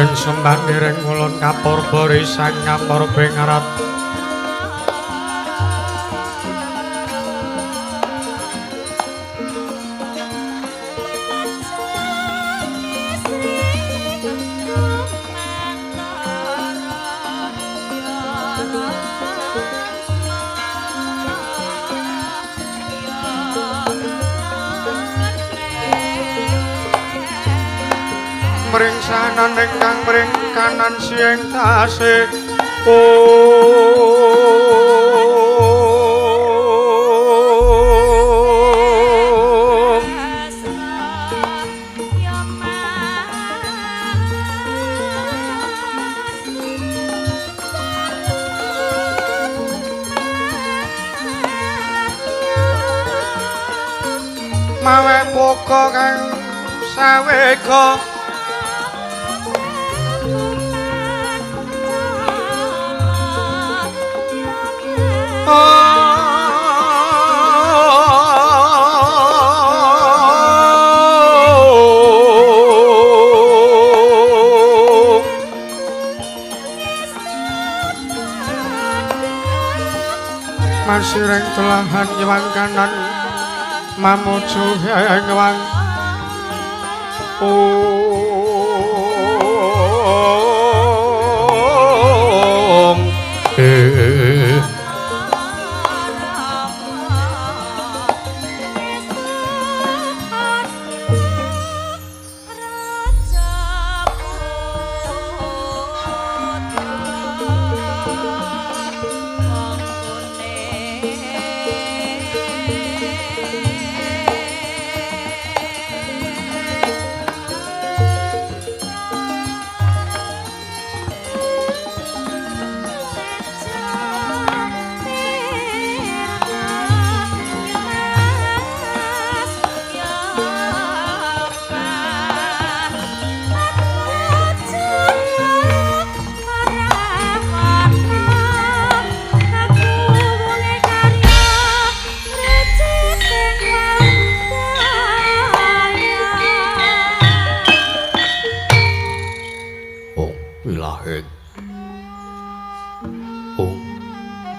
ben sembah dereng ngulon kapur barisan ngamor bengarat mring sanan ingkang mring kanan sieng tasih mawe poko kang sawega masireng telahan nyewang kanan mamuju nyewang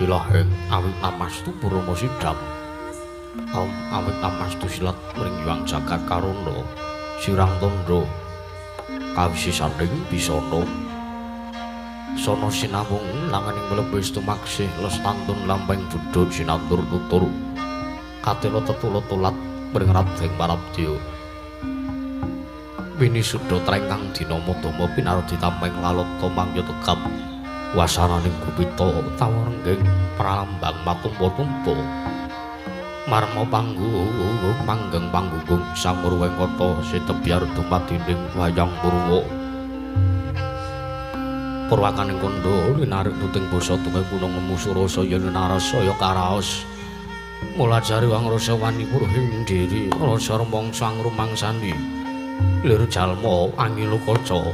Ilahing awit namastu Purana Sidam awit namastu silat mring Hyang Jagat Karana Sirang Tandha kawisisanding bisana sono sinamung langaning mlebes tumaksih lestantun lampeng Buddha sinatur tutur katela tetula tulat mring radheng parabdya wini suda trengkang dina madama pinardi tampeng lalata mangya tegap wasananing kupita tawarengging pralambang matumpa-tumpa marma panggeng panggung samurweng kata sitebyar dumadining wayang purwa purwakaning kandha linarik tuting basa tunggal gunung nemu surasaya linarasaya karaos mulajari wangrasa wani purhing diri rasa remangsa ngrumangsani lir jalma angil kaca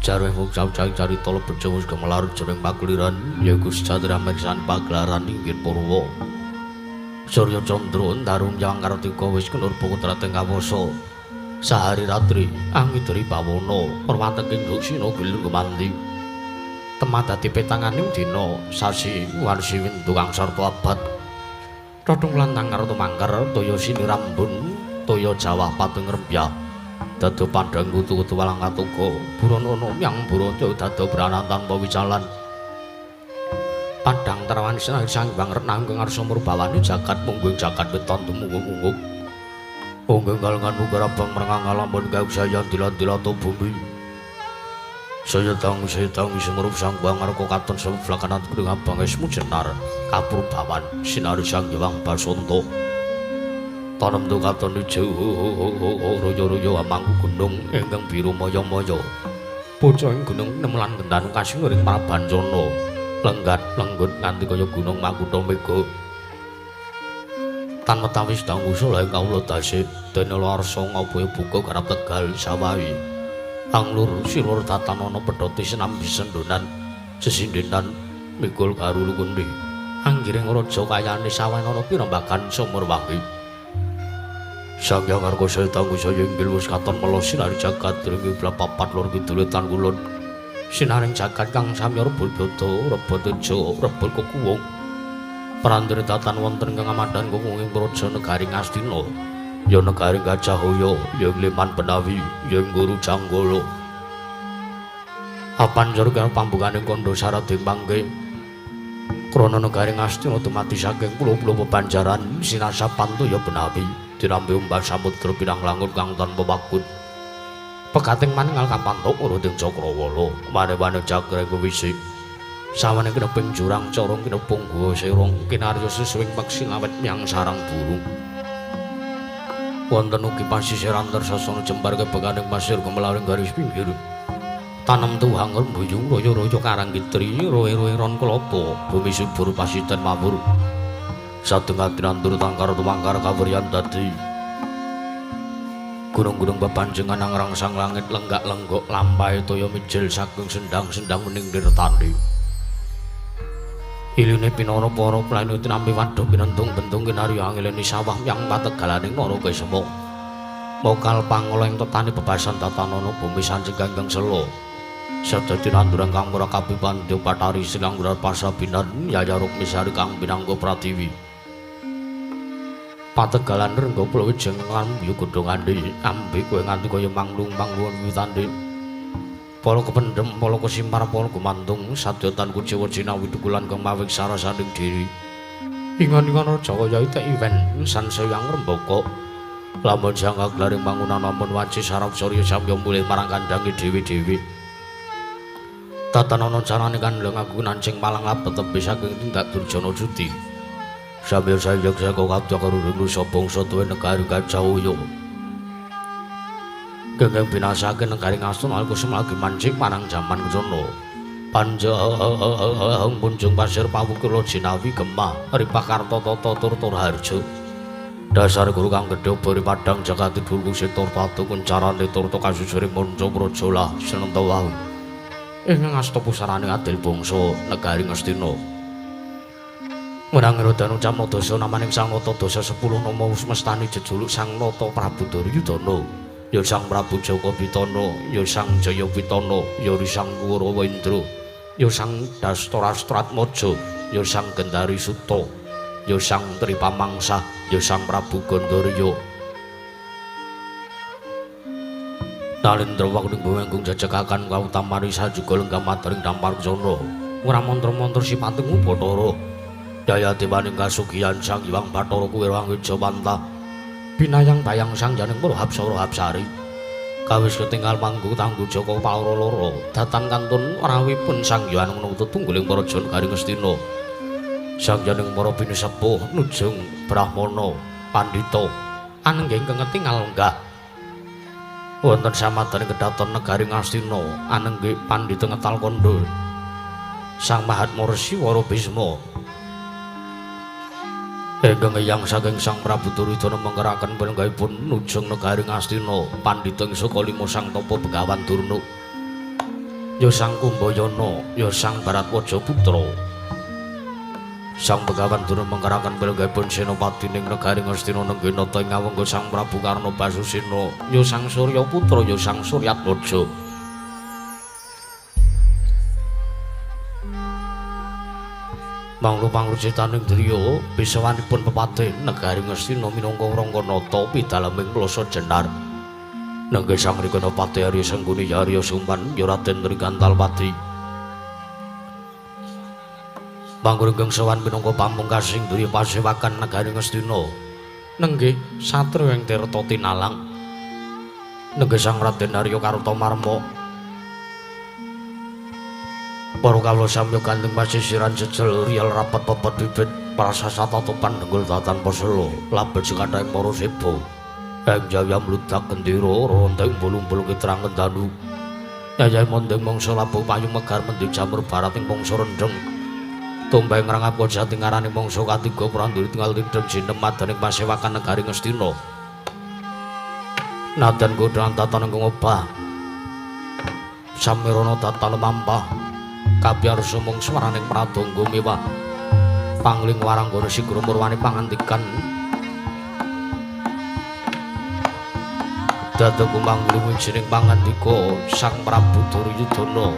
jarwe muksa cari tolo berjawus gemelar jering pagliran ya Gusti Jatira mirsan pagelaran inggih purwa Surya Candra ndarung Hyang Kartika wis kenur putra teng kawasa sahari ratri angidri bawana perwateking duksina gilir kemandi temat dadi petanganing dina sasi warsi windu kang sarta abad Rodong lantang karo tumangkar toya sinirambun toya jawah pating rempyah dado pandang kutu-kutu walang katuga burono yang buraja dado branan tanpa wicalan pandang terawan sang bang renang kang arsa murbawani jagat mungguing jagat weton tumunggung-unggung ungging kalengan mugara bang merengang alamun kausayan dilat-dilato bumi saya tangi semerup sang bang arko katon sebelakanan kuning abang esmu jenar kapurbawan sinari sang Hyang Basanta tanem tu katon ijo royo-royo amangku gunung ingkang biru moyo-moyo bocah ing gunung nemelan gendan kasing ring Prabancana lenggat lenggut nganti kaya gunung Makutha Mega tan metawis dang usul ing kawula dasih dene larsa ngobaya buka garap Tegal Sawahi anglur silur tatanana pedhoti senambi sendonan sesindenan mikul karo lukundi anggiring raja kayane sawen ana pirembagan sumur wangi. Sang Hyang Argasa tanggu saya inggil wis katon melo sinari jagat dringi papat lor kidul tan kulon. Sinaring jagat kang samya rebul bata, rebul teja, rebul kekuwung. Prandri tatan wonten kang amandan kekuwunging praja negari Ngastina. Ya negari Gajahaya, ya Liman Benawi, ya Guru Janggala. Apanjar karo pambukaning kandha Sarati mangke. Krana negari Ngastina dumati saking pulo-pulo pepanjaran sinasa Pantaya Benawi. Dirambe umbal samudra pirang langun kang tanpa wakut. Pekating maning kapantok uruting Cakrawala, mane-mane Cakra Wisik. Sawane kineping jurang corong kinepung guwa serong kinarya sesuwing peksi lawet nyang sarang burung. Wonten ugi pasisir antarsasana jembar kebekaning pasir kemelaring garis pinggir. Tanem tuwang rembuyung royo-royo karang kitri roe-roe ron kelapa bumi subur pasiten mawur. Satengah tinandur tangkar tumangkar kawiryan dadi gunung-gunung bepanjengan ngrangsang langit lenggak-lenggok lampahe toya mijil saking sendang-sendang mening dirtani. Iline pinara para planet nampi wadha pinentung-bentung kinarya angileni sawah yang pategalaning naraka sema. Mokal pangoleng tetani bebasan tatanana bumi sancing kanggang selo. Sadaya tinanduran kang ora kapipandhe patari silang gelar pasabinan yayaruk misari kang pinangga pratiwi. Pategalan rengga plawejeng lan yu godhongane ambe kowe nganti kaya manglung-manglung witande. Para kependhem, para kesimpar, para gumantung sadyan kuciwa jinawi dukulan kang mawing sarasaning diri. Ingon-ingon raja kaya itek iwen sansayang rembaka. Lamun jangka glaring bangunan ampun wanci sarap surya samya mulih marang kandhange dhewe-dhewe. Tatanana carane kandhang aku nancing malang labet tebih saking tindak Durjana Judi. Sambil sayang saya kau kabeh karo Nusa bangsa tuwe negari Gajahaya. Gengeng binasake negari Ngastina aku semlagi mancing marang jaman kono. Panjang punjung pasir pawukula jinawi gemah ripakarta tata tur harja. Dasar guru kang gedhe bari padang jagati dulku situr tatu kuncarane turta kasusuring manca praja lah senenta wae. Ing ngasta pusarane adil bangsa negari Ngastina. Menang rodanu Camodasa namaning Sang Nata Dasa 10 nama semestani jejuluk Sang Nata Prabu Duryudana, ya Sang Prabu Jakabitana, ya Sang Jayawitana, ya Sang Kurawendra, ya Sang Dastarastratmaja, ya Sang Gendari Suta, ya Sang Tripamangsa, ya Sang Prabu Gandarya. Nalendra waktu bumenggung jajakakan kautamani sajuga lenggah madaring dampar jana, ora mantra-mantra sipating Bathara. Daya tiwaning kasugihan Sang Hyang Bathara Kuwirang Jawanta binayang bayang sang janing para Hapsara Hapsari kawis ketinggal manggu tanggu Jaka Paloro loro datan kantun rawipun Sang Hyang menuntut tungguling para jan Garing Ngastina sang janing para pinisepuh nujung Brahmana Pandhita anengging ketingal lenggah wonten samadaning kedaton negari Ngastina anenggih Pandhita Ngetal Kandha Sang Mahatma Resiwara Bisma. Ingkang eyang saking Sang Prabu Duryudana mengkeraken panjenenganipun nujung negari Ngastina Pandhita saka lima Sang Tapa Begawan Durna. Ya Sang Kumbayana, ya Sang Bharatwaja Putra. Sang Begawan Durna mengkeraken panjenenganipun senopati ning negari Ngastina nenggih nata ing ngawengga Sang Prabu Karna Basusena, ya Sang Surya Putra, ya Sang Suryatmaja. Manglu-panglucitaning driya bisawanipun pepatih negari Ngastina minangka Rangkanata pidalaming plasa jenar. Nenggih Sang Rikanapati Arya Sengguni Arya Sumban ya Raden Rikantalpati. Pangurung sowan minangka pamungkasing driya pasewakan negari Ngastina. Nenggih Satriya ing Tirta Tinalang. Nenggih Sang Raden Arya Kartamarma. Para kawula samya kantheng pasisiran jejel riyel rapat pepet bibit prasasa tatopan denggul tatan paselo labet sekadhaing para seba ing jaya mludak gendera ronteng bulung-bulung ketrangen danu nyayai mondeng mangsa labuh payung megar mending jamur barat ing mangsa rendheng tumbeng ngrangap kojati ngarani mangsa katiga pranduri tinggal tidhem sinem madaning pasewakan negari Ngastina nadan godhongan tatan ing obah samirana tatan mampah kabiyar sumung swaraning pradangga mewah pangling waranggana sigra murwani pangandikan dadaku mangling wijining pangandika Sang Prabu Duryudana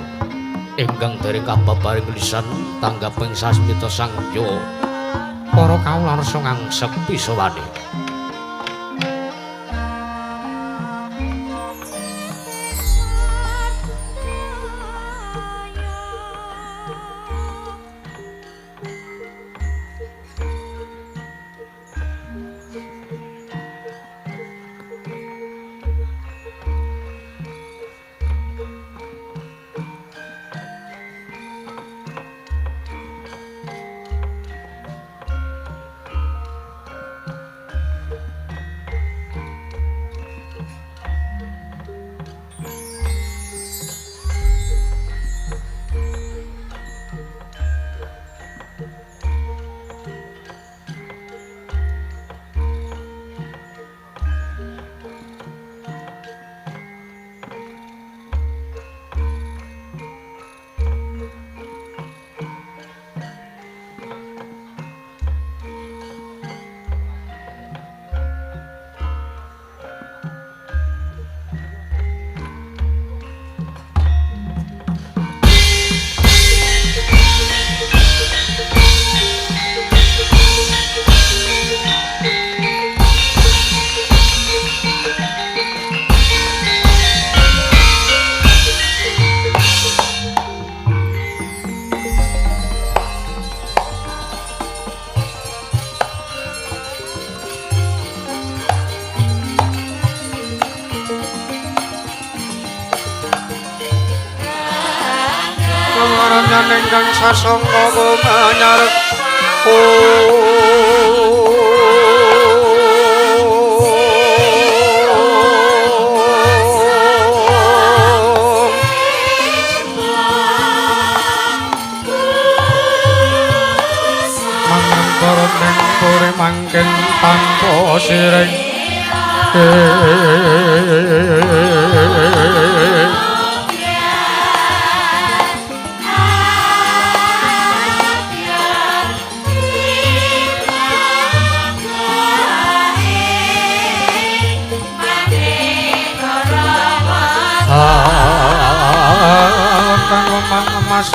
ingkang dereng kababaring lisan tanggaping sasmita sangya para kawula rasa ngangsek pisawani. ingkang sasongko manyarep mangkara ning puri mangken tanpa sireng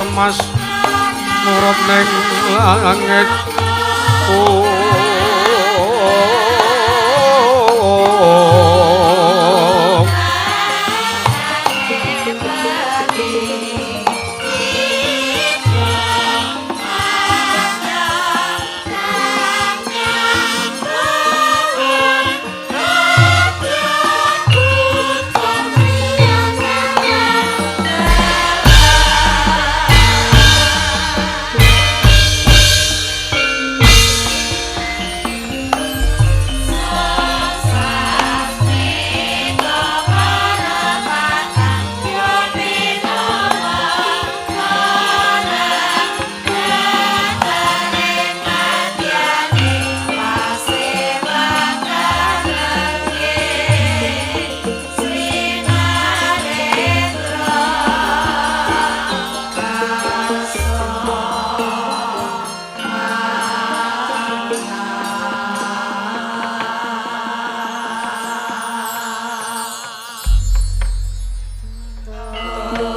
emas nurut ning langit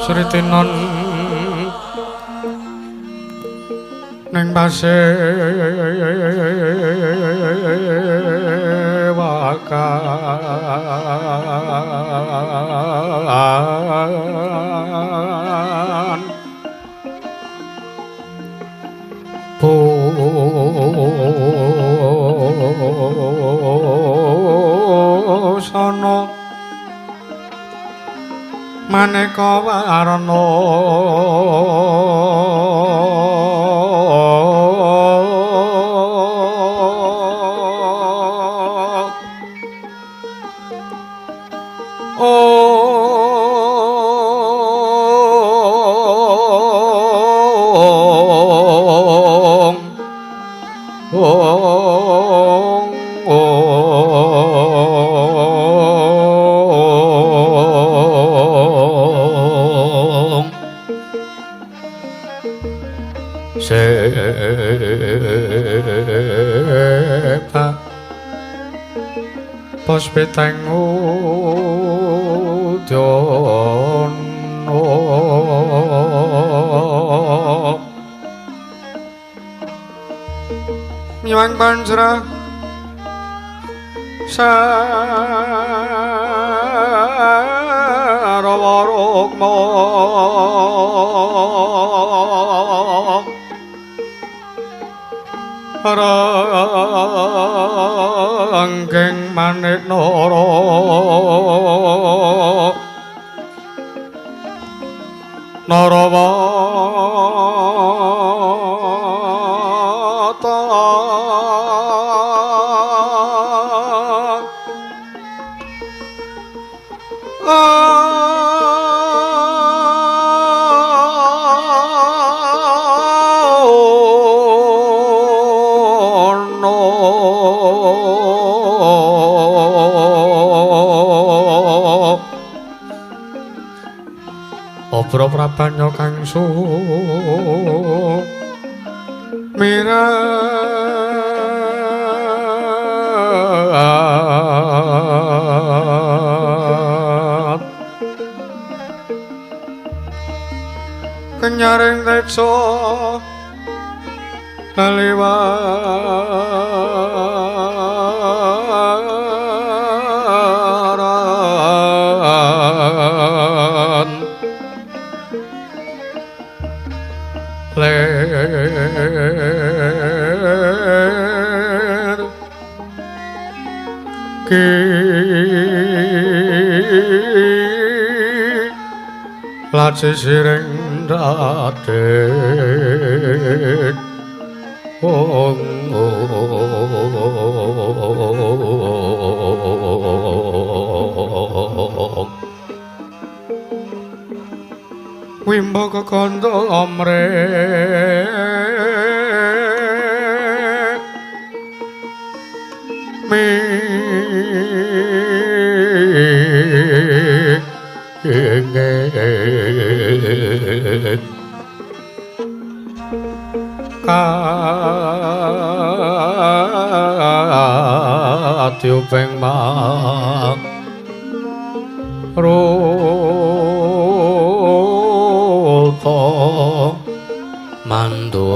Sritinon ning pasewakan busana maneka warna pos peteng udyono nyuwang panjra sarawarukma ranggeng manetnara narawata Obra prabanya kang sumirat kenyaring teksa laliwaran ler ki lace sireng radek ong wimba kekandha amrek inget katiupeng mak rota mando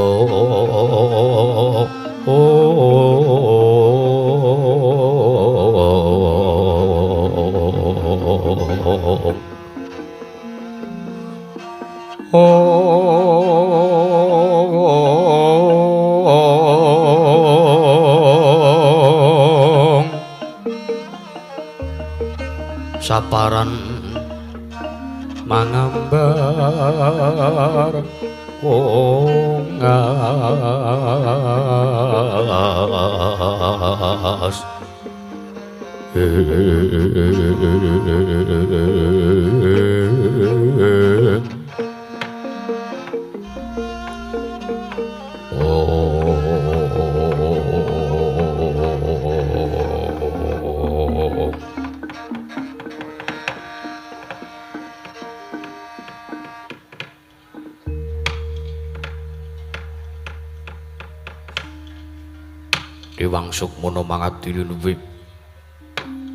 saparan mangambar kongas Dewang Sukmana mangadili nuwih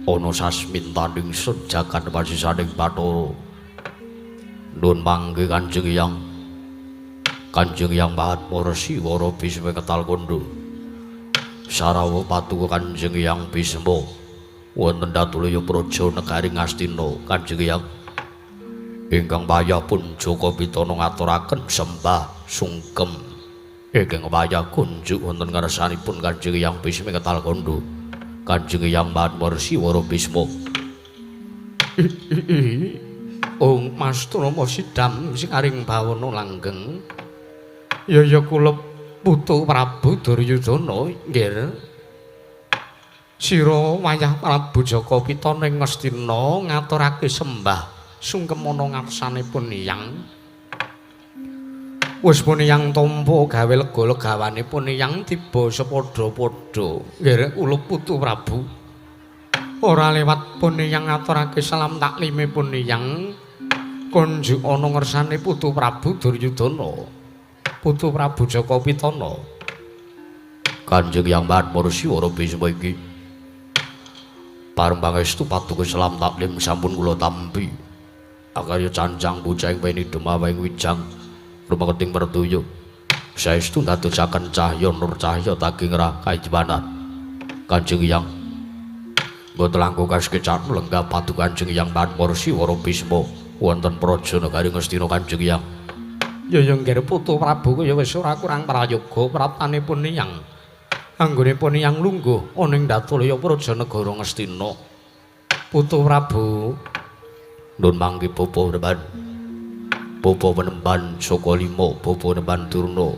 ana sasmintaning sejagat pasisaning Bathara nuwun mangke Kanjeng Hyang Mahatmara Siwara Bisma Ketal Kondo sarawa patuko Kanjeng Hyang Bisma wonten Datulaya Praja Negari Ngastina Kanjeng Hyang ingkang wayahipun Jaka Pitana ngaturaken sembah sungkem ingkang wayah kunjuk wonten ngarsanipun Kanjeng Hyang Bisma Ketal Kondo Kanjeng Hyang Mahatmara Siwara Bisma Ong Mastrama Sidam sing aring bawana langgeng ya kula putu Prabu Duryudana nggih sira wayah Prabu Jaka Pitana ing Ngastina ngaturake sembah sungkem ana ngarsanipun Hyang wis puniyang tampa gawe lega-legawanipun Hyang tiba sepadha-padha nggih kula putu Prabu ora lewat puniyang ngaturake salam taklimipun Hyang kunjuk ana ngersane putu Prabu Duryudana putu Prabu Jaka Pitana Kanjeng Hyang Mahatmara Siwara Bisma iki Pareng pangestu patuko selam taklim sampun kula tampi. Akarya canjang bucahing peni demawing wijang rumeketing pertuyu. Saestu ndadosaken cahya nur cahya daging rakaijanan. Kanjeng Hyang boten langkung kaskecan lenggah patuko Kanjeng Hyang Panporsi Wara Bisma wonten praja negari Ngastina Kanjeng Hyang. Ya nggih Putu Prabu kaya wis ora kurang prayoga praptanipun Hyang. Anggonipun Hyang lungguh ana ing Datulaya Praja Negara Ngastina. Putu Prabu nun mangke Bapa Penemban. Bapa Penemban saka lima Bapa Penemban Durna.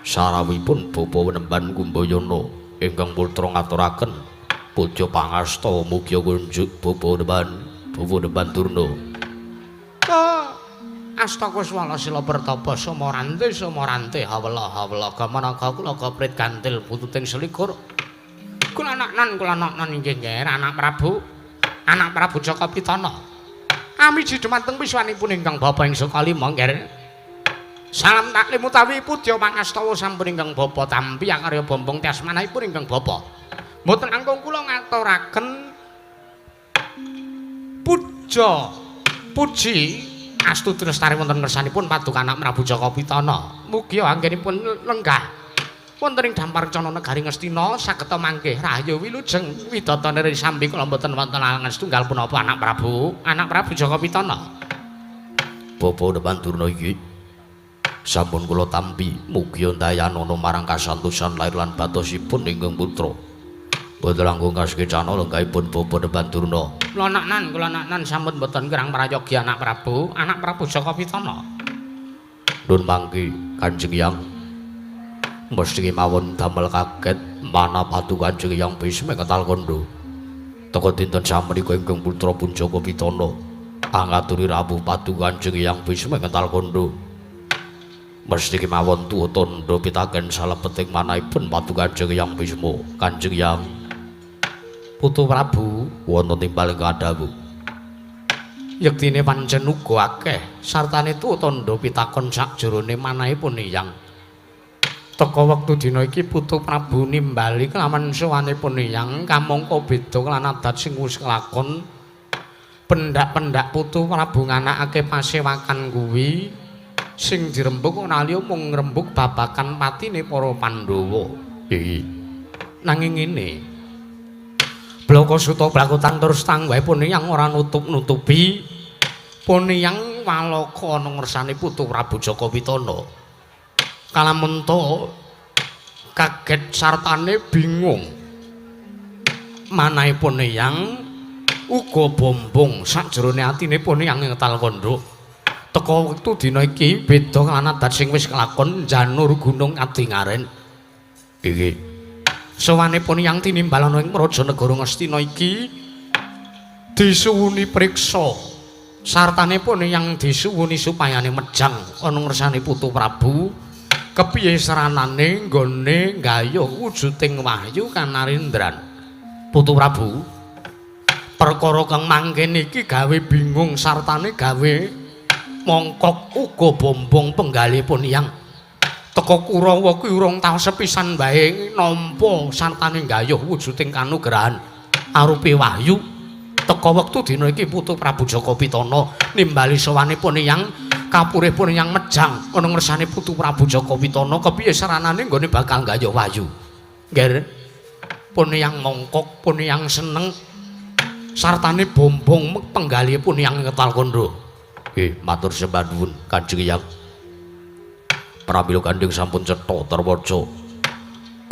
Sarawipun Bapa Penemban Kumbayana ingkang putra ngaturaken puja pangasta mugi kunjuk Bapa Penemban Durna. Astaka swala sila pertapa samorante hawala gamanaga kula kaprit kantil pututing selikur. Kula anak-anak inggih nggih anak Prabu Jaka Pitana. Amiji dumateng wiswanipun ingkang Bapa ing Sukalima nggih. Salam taklim utawi pudya pangastawa sampun ingkang Bapa tampi akarya bombong tiasmanahipun ingkang Bapa. Mboten langkung kula ngaturaken puji astuti lestari wonten ngersanipun paduka anak Prabu Jaka Pitana. Mugi anggenipun lenggah wonten ing Damparcana negari Ngastina sageta mangke rahayu wilujeng widatane sambi kula mboten wonten alangan setunggal punapa anak Prabu Jaka Pitana. Bapa Penemban Durna iki sampun kula tampi mugi ndayanana marang kasantosan lair lan batosipun ingkang putra. Boten langkung kasekecana lenggahipun Bapa Penemban Durna. Kula anak-anak sampun mboten kirang prayogi anak Prabu Jaka Pitana. Nun mangke Kanjeng Hyang mesti mawon damel kaget mana paduka Kanjeng Hyang Bisma ketal kondo. Teka dinten samenika ingkang putra pun Jaka Pitana angaturi rawuh paduka Kanjeng Hyang Bisma ketal kondo. Mesti kemawon tuwa tandha pitaken salebeting manahipun paduka Kanjeng Hyang Bisma. Kanjeng Hyang Putu Prabu wonten timbal ing kadhawu. Yektine pancen uga akeh sartane tuwa tandha pitakon sakjerone manahipun Hyang. Teka wektu dina iki Putu Prabu nimbali kelawan sowanipun Hyang kamangka beda lan adat sing wis kelakon. Pendak-pendak Putu Prabu nganakake pasewakan kuwi sing dirembug nalika mung ngrembug babakan patine para Pandhawa. Nanging ngene Blaka Suta Blakutang terus tangwae pun Hyang ora nutup-nutupi pun Hyang walaka ana ngersane Putu Prabu Jaka Pitana. Kalamenta kaget sartane bingung. Manahipun Hyang uga bombong sakjerone atine pun Hyang ngetal kandha. Teka wektu dina iki beda lan adat sing wis kelakon janur gunung Adingaren. Iki sawanipun Hyang tinimbal ana ing Praja Negara Ngastina iki disuwuni priksa sartane pun Hyang disuwuni supayane mejang ana ngersane Putu Prabu kepiye seranane nggone nggayuh wujuding wahyu kanarindran. Putu Prabu perkara kang mangken iki gawe bingung sartane gawe mongkok uga bombong penggalipun Hyang. Teka Kurawa kuwi urung tau sepisan bae nampa sartane nggayuh wujuding kanugrahan arupi wahyu. Teka wektu dina iki Putu Prabu Jaka Pitana nimbali sawanipun Hyang kapurihipun Hyang mejang ana ngersane Putu Prabu Jaka Pitana kepiye saranane nggone bakal nggayuh wahyu. Nggih. Pun Hyang mongkok, pun Hyang seneng sartane bombong penggalipun Hyang ngetal kandha. Nggih, matur sembah nuwun Kanjeng Hyang. Pramila Kandhing sampun cetha terwaca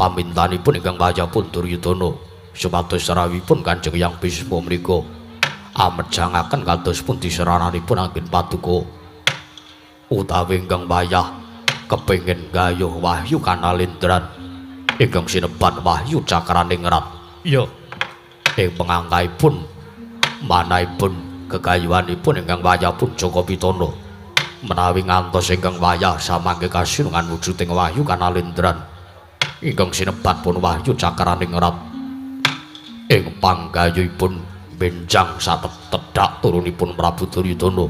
pamintanipun ingkang wayahipun Duryudana supados sarawipun Kanjeng Hyang Bisma menika amejangaken kados pundi serananipun anggen paduka utawi ingkang wayah kepengin gayuh wahyu kanalindran ingkang sinebat wahyu cakraning rat. Iya. Ing pengangkahipun manahipun kegayuhanipun ingkang wayahipun Jaka Pitana menawi ngantos ingkang wayah samangke kasinungan wujuding wahyu kanalindran ingkang sinebat pun wahyu cakraning rat ing panggayuhipun benjang satedhak turunipun Prabu Duryudana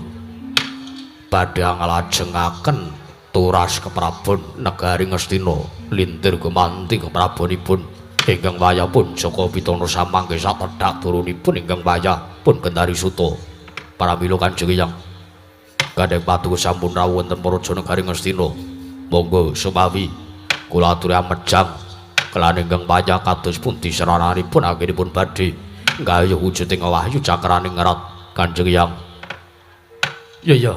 badhe nglajengaken turas keprabon negari Ngastina lintir gumanti keprabonipun Ingkang wayah pun Jaka Pitana samangke satedhak turunipun ingkang wayah pun Gendari Suta. Pramila Kanjeng Hyang. Kadang paduka sampun rawuh wonten Praja Negari Ngastina. Monggo sumawi kula aturi amejang kelan ingkang wayah kados pundi seraranipun anggenipun badhe nggayuh wujuding wahyu cakraning ngerat Kanjeng Hyang. Ya.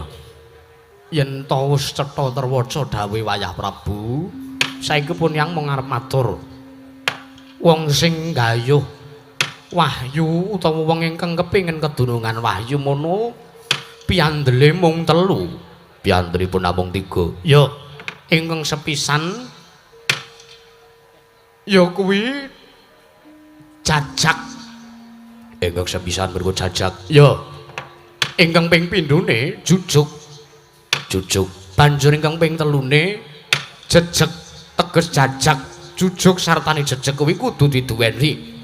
Yen ta wis cetha terwaca dawuh wayah Prabu, saiki pun yang mung arep matur. Wong sing nggayuh wahyu utawa wong ingkang kepingin kedunungan wahyu mono piandele mung 3. Piyantunipun namung 3. Ya, ingkang sepisan ya kuwi Jajak. Ingkang sepisan mergo Jajak. Ya. Ingkang ping pindhone Jujuk. Banjur ingkang ping telune Jejeg, teges Jajak. Jujuk sartane Jejeg kuwi kudu diduweni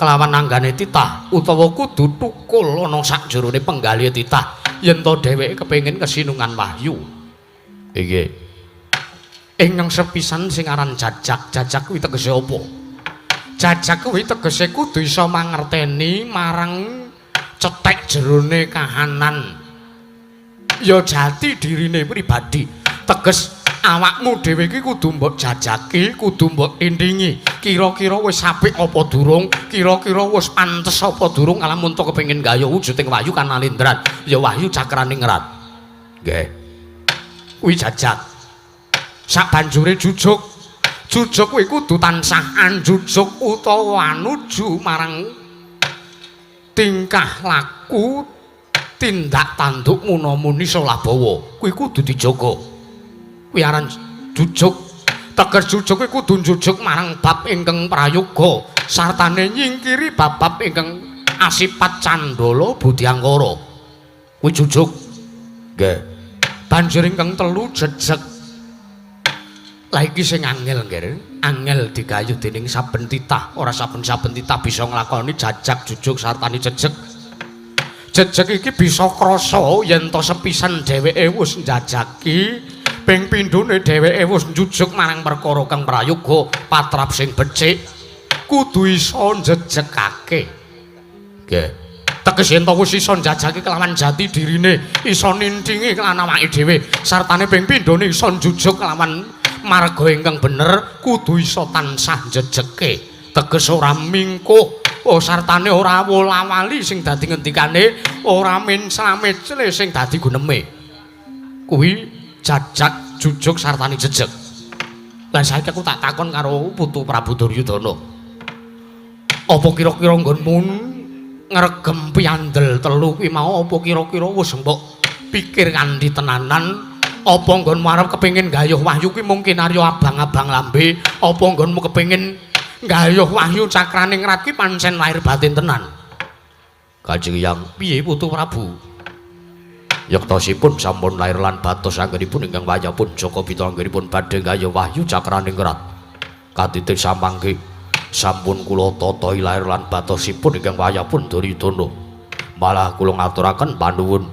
kelawan nanggane titah utawa kudu tukul ana sakjerone penggalih titah yen to dheweke kepengin kesinungan wahyu. Inggih. Ingkang sepisan sing aran Jajak. Jajak kuwi tegese apa? Jajak kuwi tegese kudu iso mangerteni marang cetek jerone kahanan. Ya jati dirine pribadi. Teges awakmu dhewe iki kudu mbok jajaki, kudu mbok tindingi. Kira-kira wis apik apa durung? Kira-kira wis pantes apa durung alamun to kepengin gayuh wujuding wahyu kanalindran. Ya wahyu cakraning ngerat. Nggih. Kuwi Jajak. Sabanjure Jujuk. Jujuk kuwi kudu tansah anjujuk utawa anuju marang tingkah laku tindak tanduk munamuni Solabawa. Kuwi kudu dijaga. Kuwi aran Jujuk. Teges Jujuk kuwi kudu njujuk marang bab ingkang prayoga sartane nyingkiri bab-bab ingkang asipat candala budyangkara. Kuwi Jujuk. Nggih. Banjur ingkang 3 Jejeg. Lah iki sing angel nggih. Angel digayuh dening saben titah, ora saben-saben titah bisa nglakoni Jajak, Jujuk sartane Jejeg. Jejeg iki bisa krasa yen to sepisan dheweke wis njajaki, ping pindhone dheweke wis njujuk marang perkara kang prayoga, patrap sing becik, kudu iso njejegake. Nggih. Teges yen to wis iso njajaki kelawan jati dirine, iso nintingi kelawan awake dhewe, sartane ping pindhone iso njujuk kelawan marga ingkang bener, kudu iso tansah njejeke. Teges ora mingkuh. Oh sartane ora wola-wali sing dadi ngendikane, ora min-slamecle sing dadi guneme. Kuwi Jajak, Jujuk sartane Jejeg. Lah saiki aku tak takon karo Putu Prabu Duryudana. Apa kira-kira nggonmu ngregem piandel 3 kuwi mau apa kira-kira wis mbok pikir kanthi tenanan? Apa nggonmu arep kepengin gayuh wahyu kuwi mungkin arya abang-abang lambe? Apa nggonmu kepengin gayuh wahyu cakraning rat ki pancen lahir batin tenan? Kanjeng Hyang, Piye Putu Prabu? yektosipun sampun lair lan batos anggenipun ingkang wayah pun Jaka Pitana anggenipun badhe gayuh wahyu cakraning rat. Katitik samangke sampun kula tatahi lair lan batosipun ingkang wayah pun Duryudana. Malah kula ngaturaken panuwun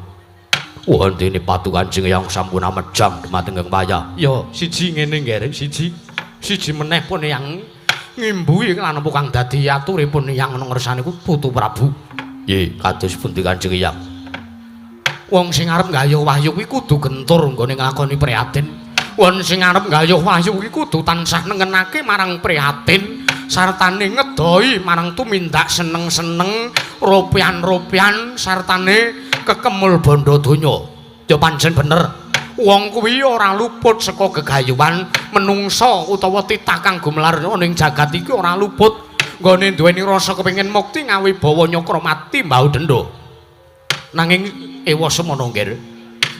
wondene patu Kanjeng Hyang sampun amejang dhumateng ingkang wayah. Ya, siji ngene nggih, siji meneh pun yang ngimbuhi lan apa kang dadi aturipun yang ana ngersane ku Putu Prabu. Nggih, kados pundi Kanjeng Hyang? Wong sing arep gayuh wahyu kuwi kudu gentur nggone nglakoni prihatin. Wong sing arep gayuh wahyu kuwi kudu tansah nengenake marang prihatin sartane ngedoi marang tumindak seneng-seneng, ropian-ropian sartane kekemul bondo donya. Ya pancen bener. Wong kuwi ora luput saka gegayuhan menungsa utawa titah kang gumelar ning jagat iki ora luput nggone duweni rasa kepengin mukti ngawi bawa Nyakramati mbau denda. Nanging ewa semono nggih.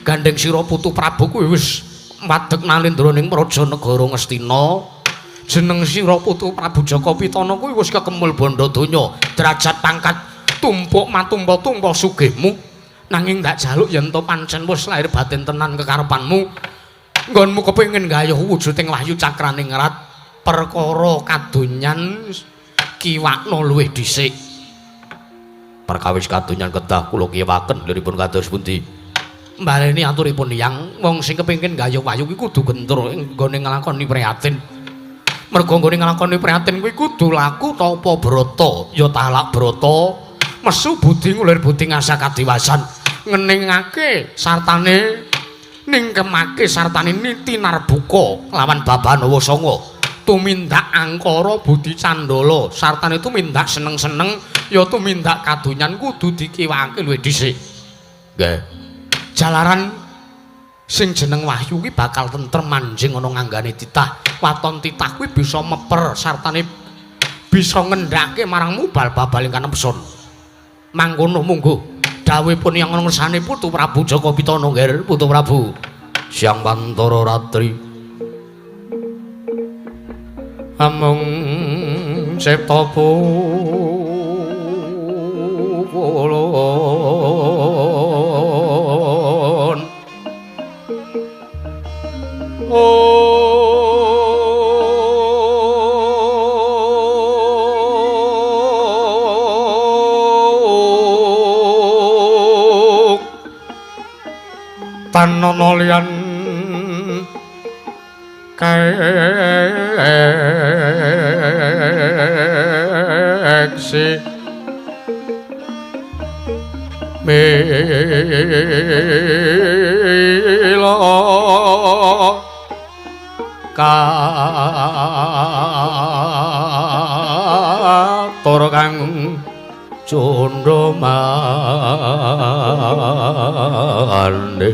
Gandeng sira Putu Prabu kuwi wis madeg nalendraning Praja Negara Ngastina. Jeneng sira Putu Prabu Jaka Pitana kuwi wis kekemul bondo donya, derajat pangkat tumpuk matumpa-tumpa sugihmu. Nanging ndak jaluk yen to pancen wis lahir batin tenan kekarepanmu. Nggonmu kepengin gayuh wujuding wahyu cakraning rat, perkara kadonyan kiwakna luwih dhisik. Perkawis kadonyan kedah kula kiwaken liripun kados pundi? Mbaleni aturipun Hyang, wong sing kepengin gayuh wahyu kuwi kudu gentur nggone nglakoni prihatin. Mergo nggone nglakoni prihatin kuwi kudu laku ta apa brata? Ya talak brata. Mesu budi ngulir budi ngasa kadiwasan. Ngeningake sartane ningkemake sartane niti narbuka lawan Babanawa Sanga. Tumindak angkara budi candala sartane tumindak seneng-seneng ya tumindak kadonyan kudu dikiwake luwih dhisik. Nggih. Jalaran sing jeneng Wahyu kuwi bakal tentrem manjing ana nganggane titah. Waton titah kuwi bisa meper sartane bisa ngendhake marangmu bal-babal ingkang nepsun. Mangkono monggo dawuhipun yang ngersane Putu Prabu Jaka Pitana nggih Putu Prabu. Siang Pantara Ratri. Amung cipta pulon. Tanana liyan kaeksi mila katur kang Candra mande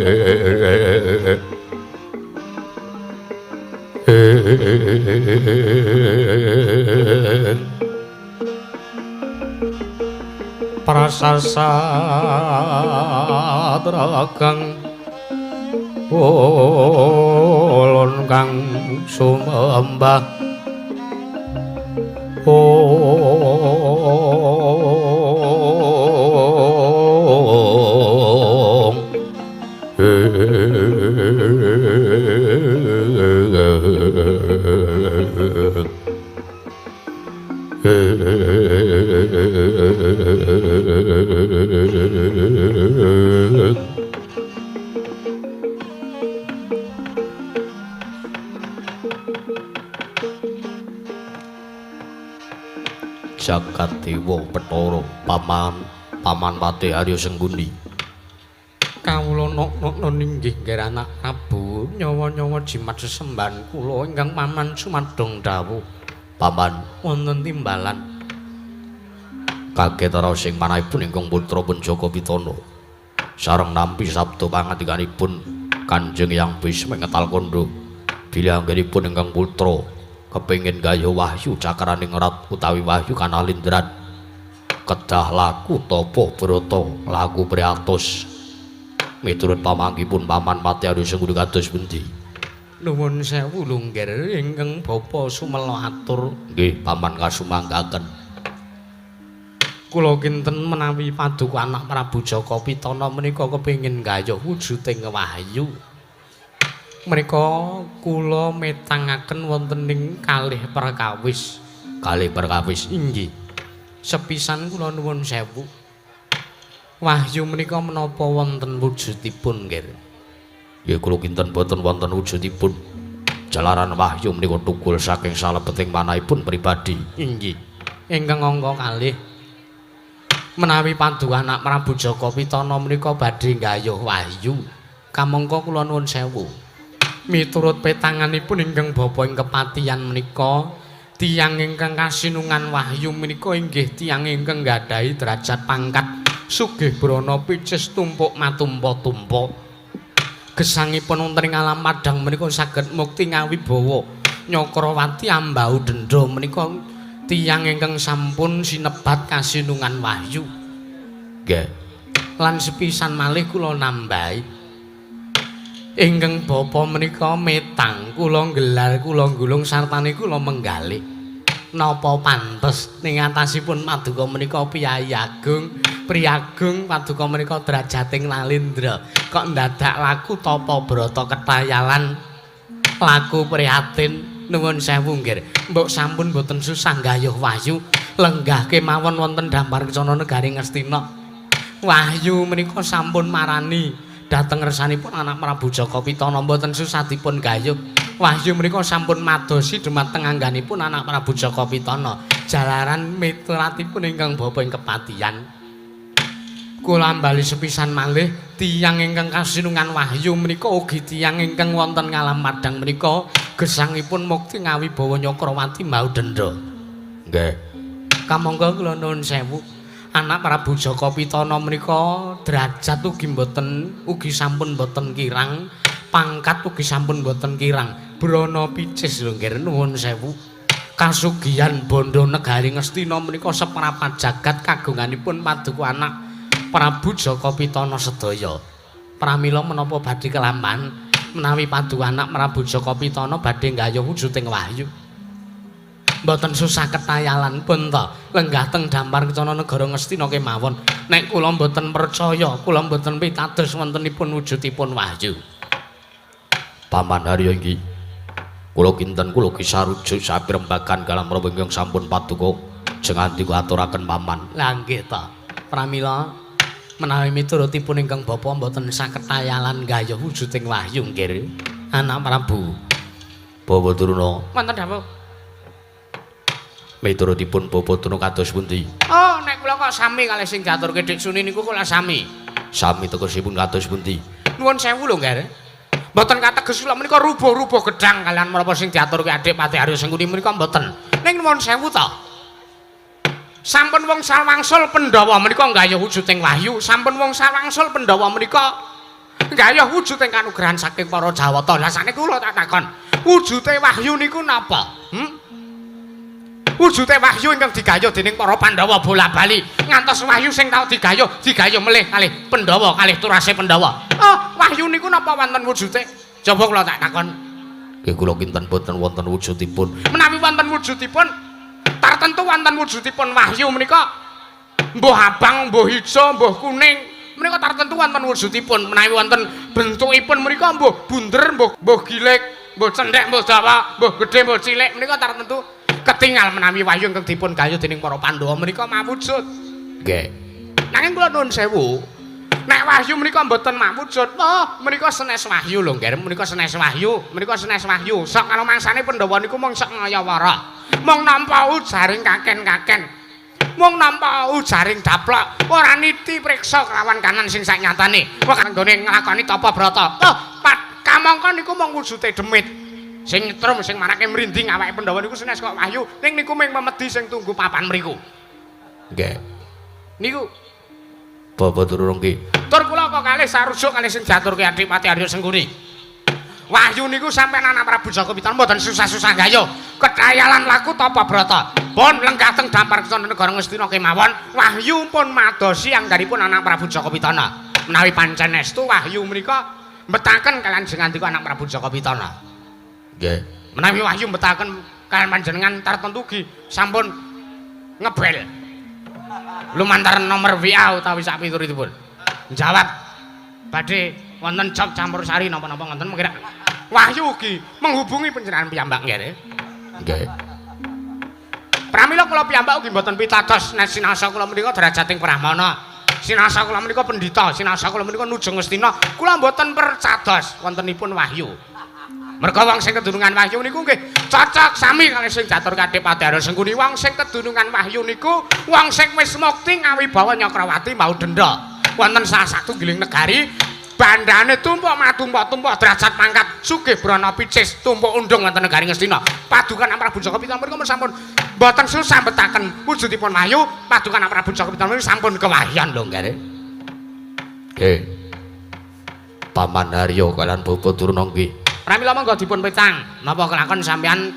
prasasatra kang ulun kang sumembah Jagat Dewa Bathara paman Pati Arya Sengkuni. Kawula nok-nok ninggih nggih anak Prabu nyawa-nyawa jimat sesembahan kula ingkang paman sumadong dawuh. Paman wonten timbalan. Kaget ara sing manahipun ingkang putra pun Jaka Pitana. Sareng nampi sabda pangandikanipun Kanjeng Hyang Bisma Ngetal Kandha. Bilih anggenipun ingkang putra kepengin gaya wahyu cakraning rat utawi wahyu kanalindran. Kedah laku tapa brata laku priatos. Miturut pamanggipun Paman Pati Arya Sengkuni kados pundi? Nuwun sewu Lunggir ingkang Bapa sumela atur. Nggih, Paman kasumanggaken. Kula kinten menawi paduka anak Prabu Jaka Pitana menika kepengin gayuh wujuding wahyu. Menika kula metangaken wonten ing kalih perkawis. Kalih perkawis inggih. Sepisan kula nuwun sewu. Wahyu menika menapa wonten wujudipun nggih? Ya kula kinten boten wonten wujudipun. Jalaran wahyu menika tukul saking salebeting manahipun pribadi. Inggih. Ingkang angka kalih menawi paduka anak Prabu Jaka Pitana menika badhe gayuh wahyu. Kamangka kula nuwun sewu. Miturut petanganipun ingkang bapa ing kepatihan menika, tiyang ingkang kasinungan wahyu menika inggih tiyang ingkang nggadahi derajat pangkat sugih brana picis tumpuk matumpa-tumpa. Gesangipun wonten ing alam madang menika saged mukti ngawibawa Nyakrawati ambau dendha menika tiyang ingkang sampun sinebat kasinungan wahyu. Nggih. Lan sepisan malih kula nambahi ingkang bapa menika metang kula nggelar kula gulung sartane kula menggalih. Napa pantes ning atasipun paduka menika piyayi agung, priagung paduka menika drajating Nalindra. Kok ndadak laku tapa brata ketayalan laku prihatin nuwun sewu nggih. Mbok sampun boten susah gayuh wahyu lenggah kemawon wonten dampar Kecana Negari Ngastina. Wahyu menika sampun marani dhateng ngersanipun anak Prabu Jaka Pitana boten susah dipun gayuh. Wahyu menika sampun madosi dhumateng angganipun anak Prabu Jaka Pitana jalaran mituratipun ingkang bapa ing kepatihan. Kula bali sepisan malih tiyang ingkang kasinungan Wahyu menika ugi tiyang ingkang wonten ngalam madang menika gesangipun mukti ngawibawa Nyakrawati mau denda. Nggih. Kamangka kula nuwun sewu. Anak Prabu Jaka Pitana menika derajat ugi sampun boten kirang, pangkat ugi sampun boten kirang. Brana picis lho nggih nuwun sewu. Kasugihan bondo negari Ngastina menika seprapat jagat kagunganipun paduka anak Prabu Jaka Pitana sedaya. Pramila menapa badhe kelamban menawi paduka anak Prabu Jaka Pitana badhe nggayuh wujuding Wahyu. Mboten susah ketayalan pun to lenggah teng dampar kecana negara Ngastina kemawon. Nek kula mboten percaya, kula mboten pitados wontenipun wujudipun Wahyu. Paman Harya inggih. Kula kinten kula kisarujuk sapirembagan kalam rawa ingkang sampun paduka jenganti aturaken paman. Lah nggih to. Pramila menawi miturutipun ingkang bapa mboten saketayalan gayuh wujuding Wahyu nggih. Anak Prabu Bapa Durna. wonten dawuh. Miturutipun Bapa Durna kados pundi? Oh, nek kula kok sami kalih sing diaturke Dik Suni niku kula sami. Sami tegesipun kados pundi? Nuwun sewu lho nggih. Mboten kateges kula menika rubuh-rubuh gedang kalian menapa sing diaturke Adik Pati Arya Sengkuni menika mboten. Ning nuwun sewu to. Sampun wong salwangsul Pandhawa menika nggayuh wujuding Wahyu, sampun wong salwangsul Pandhawa menika nggayuh wujuding kanugrahan saking para Jawata. Lah sakniki kula tak takon, wujude Wahyu niku napa? Wujude Wahyu ingkang digayuh dening para Pandhawa bola-bali ngantos Wahyu sing tau digayuh melih kalih Pandhawa kalih turase Pandhawa. Oh, Wahyu niku napa wonten wujude? Coba kula tak takon. Nggih kula kinten boten wonten wujudipun. Menawi wonten wujudipun, tartentu wonten wujudipun Wahyu menika mbuh abang, mbuh ijo, mbuh kuning. Menika tartentu wonten wujudipun. Menawi wonten bentukipun menika mbuh bunder, mbuh gilik, mbuh cendhek, mbuh dawa, mbuh gedhe, mbuh cilik menika tartentu ketingal menawi Wahyu ingkang dipun gayuh dening para Pandhawa menika mawujud. Nggih. Nanging kula nuwun sewu, nek Wahyu menika mboten mawujud, oh menika senes Wahyu lho, nggih, menika senes Wahyu, menika senes Wahyu. Sok karo mangsane Pandhawa niku mung sak ngayawara. Mung nampa ujaring kaken-kaken. Mung nampa ujaring daplok, ora niti priksa kelawan kanan sing sak nyatane. Wah kanggone nglakoni tapa brata. Oh, kamangka niku mung wujude demit. Sing nyetrum sing marake mrinding awake Pandhawa niku senes kok Wahyu, ning niku mung memedi sing tunggu papan mriku. Nggih. Niku Bapa Durna nggih. tur kula kok kalih sarujuk kalih sing diaturke Adik Pati Arya Sengkuni. Wahyu niku sampeyan anak Prabu Jaka Pitana mboten susah-susah gayuh. Ketayalan laku tapa brata. Pun lenggah teng dampar kecana negara Ngastina kemawon, Wahyu pun madosi anggaripun anak Prabu Jaka Pitana. Menawi pancen estu Wahyu menika mbetaken kalian jengantika anak Prabu Jaka Pitana. Nggih. Menawi Wahyu mbetaken kalian panjenengan tartentu ugi sampun ngebel. Lumantar nomor WA utawi sak pituritipun. Jawab badhe wonten job campur sari napa-napa ngoten mengkira Wahyu ugi menghubungi panjenengan piyambak nggih. Nggih. Pramila kula piyambak ugi mboten pitados nek sinasa kula menika derajating Brahmana. Sinasa kula menika pendhita, sinasa kula menika nuju Ngastina. Kula mboten percados wontenipun Wahyu. Merga wong sing kedunungan Wahyu niku nggih cocok sami kalih sing diaturke Adik Pati Arya Sengkuni. Wong sing kedunungan Wahyu niku wong sing wis mukti ngawibawa Nyakrawati mau denda. Wonten salah satunggiling negari bandane tumpuk matumpuk-tumpuk derajat pangkat sugih brana picis tumpuk undung wonten negari Ngastina. Padukan Prabu Jaka Pitana menika sampun boten susah betaken wujudipun Wahyu. Padukan Prabu Jaka Pitana menika sampun kewahyan lho nggih. Nggih. Paman Harya kalian Bapa Durna nggih. Pramila monggo dipun petang napa kelakon sampeyan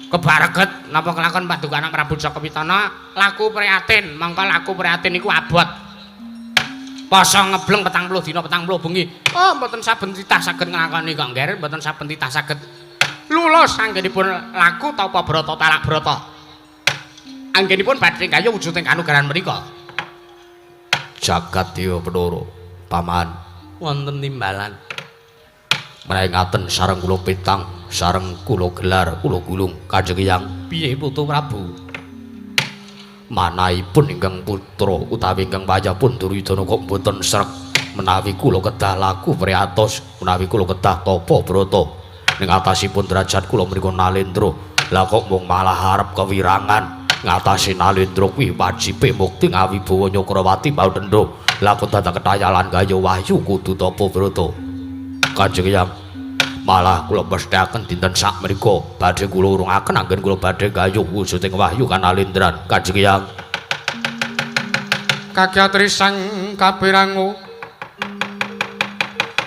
kebareget napa kelakon padukan Prabu Jaka Pitana laku prihatin. Mangka laku prihatin niku abot. Poso ngebleng 40 dina 40 bengi. Oh, mboten saben titah saged nglakoni kok nggih, mboten saben titah saged lulus anggenipun laku tapa brata talak brata. Anggenipun badhe kaya wujuding kanugrahan menika. Jagat Dewa Bathara, paman Wonten timbalan. menawi ngaten sareng kula petang, sareng kula gelar, kula gulung Kanjeng Hyang. Piye Putu Prabu? Manahipun ingkang putra utawi ingkang wayahipun Duryudana kok boten srek menawi kula kedah laku priatos, menawi kula kedah tapa brata ning atasipun derajat kula menika Nalendra. Lah kok mung malah harep kewirangan. Ngatasi Nalendra kuwi wajibe mukti ngawibawa Nyakrawati Baudenda. Lah kok dadak ketayalan Gaya Wahyu kudu tapa brata. Kanjeng Hyang malah kula mesthekaken dinten sak menika badhe kula urungaken anggen kula badhe gayuh wujuding Wahyu Kanalendran. Kanjeng Hyang kagyatrisang kapirangu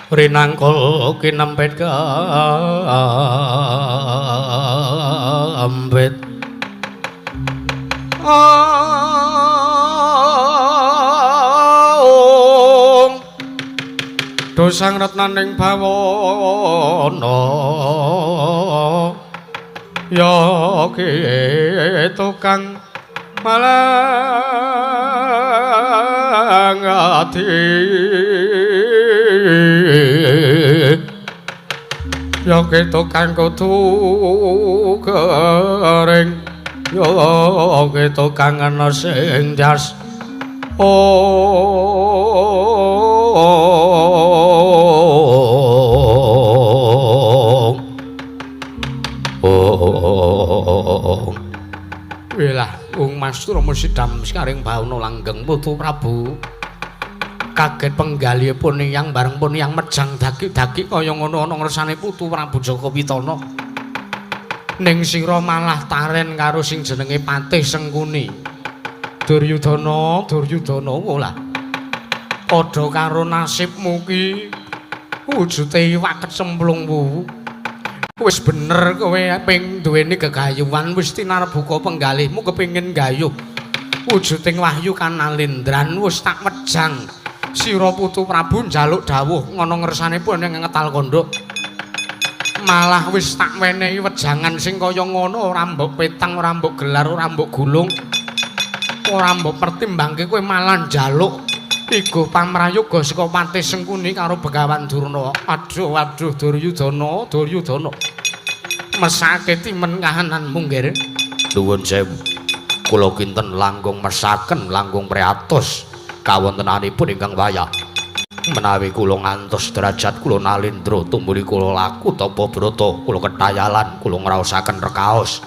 rinangkul kinempet ambet dosang retnaning bawana ya tukang malang ati ya tukang kudu kering ya tukang ana sing jas Wilah Ung Mas Rama Sidam sekaring bauna langgeng Putu Prabu kaget penggalipun yang bareng pun yang mejang daki-daki kaya ngono ana ngersane Putu Prabu Jaka Pitana ning sira malah taren karo sing jenenge Patih Sengkuni Duryudana lah padha karo nasibmu ki wujude iwak kecemplung wuwu wis bener kowe ping duweni gegayuhan wis tinarbuka penggalihmu kepengin gayuh wujuding Wahyu Kanalendran wis tak mejang sira Putu Prabu njaluk dawuh ngono ngersanipun ing Ngetal Kandha malah wis tak wenehi wejangan sing kaya ngono ora mbok petang ora mbok gelar ora mbok gulung ora mbok pertimbangke kowe malah njaluk iku pamrayoga saka Patih Sengkuni karo Begawan Durna. Aduh Duryudana. Mesake timen kahananmu nggih. nuwun sewu. Kula kinten langkung mesaken langkung priatos kawontenanipun ingkang wayah. Menawi kula ngantos derajat kula Nalendra tumuli kula laku tapa brata, kula ketayalan, kula ngraosaken rekaos.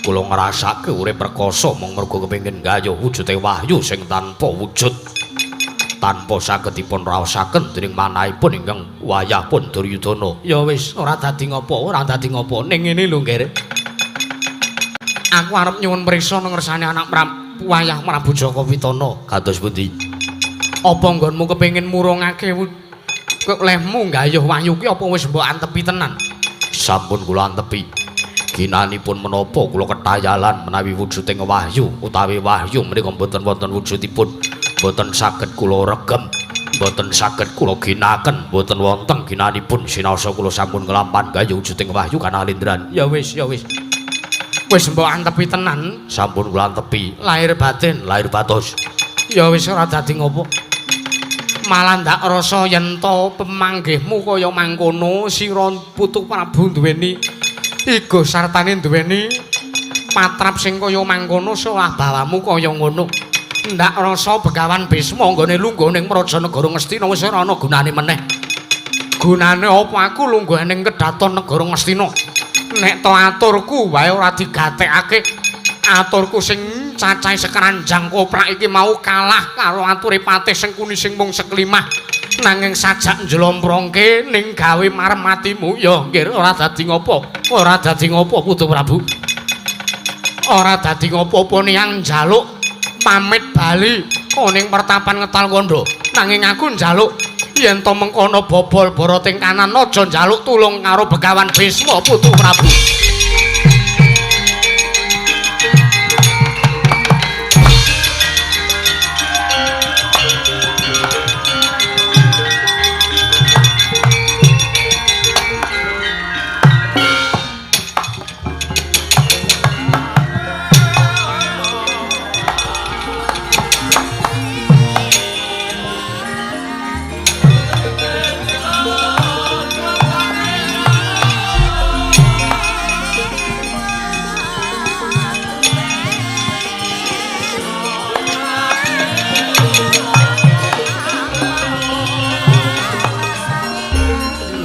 Kula ngrasake urip perkasa mung mergo kepengin gayuh wujude Wahyu sing tanpa wujud. Tanpa saged dipun raosaken dening manahipun ingkang wayah pun Duryudana. Ya wis, ora dadi ngopo. Ning ngene lho, Nger. Aku arep nyuwun prisa ngersani anak wayah Prabu Jaka Pitana. Kados pundi? Apa nggonmu kepengin murungake lehmu gayuh Wahyu ki apa wis mbok antepi tenan? Sampun kula antepi. Ginanipun menapa kula ketayalan menawi wujuding Wahyu utawi Wahyu menika mboten wonten wujudipun. Boten saged kula regem, boten saged kula ginaken, boten wonten ginanipun sinaosa kula sampun nglampahan gayuh wujuding Wahyu Kanalendran. Ya wis. Wis mbok antepi tenan, sampun kula antepi. Lahir batin, lahir batos. Ya wis ora dadi ngopo. Malah ndak rasa yen to pemanggihmu kaya mangkono sira Putu Prabu duweni igo sartane duweni patrap sing kaya mangkono salah bawamu kaya ngono. Ndak rasa Begawan Bisma nggone lungguh ning Prajanegara Ngastina wis ora ana gunane meneh. Gunane apa aku lungguh ning Kedaton Negara Ngastina? Nek to aturku wae ora digatekake. Aturku sing cacahe sekeranjang koprak iki mau kalah karo ature Patih Sengkuni sing mung seklimah. Nanging sajak njlomprongke ning gawe marmatimu ya nggih ora dadi ngopo. Ora dadi ngopo Putu Prabu. Ora dadi ngopo-opo niyang njaluk pamit bali ning pertapan Ngetal Kandha. Nanging aku njaluk yen to mengkono bobol boroting kanan aja njaluk tulung karo Begawan Bisma Putu Prabu.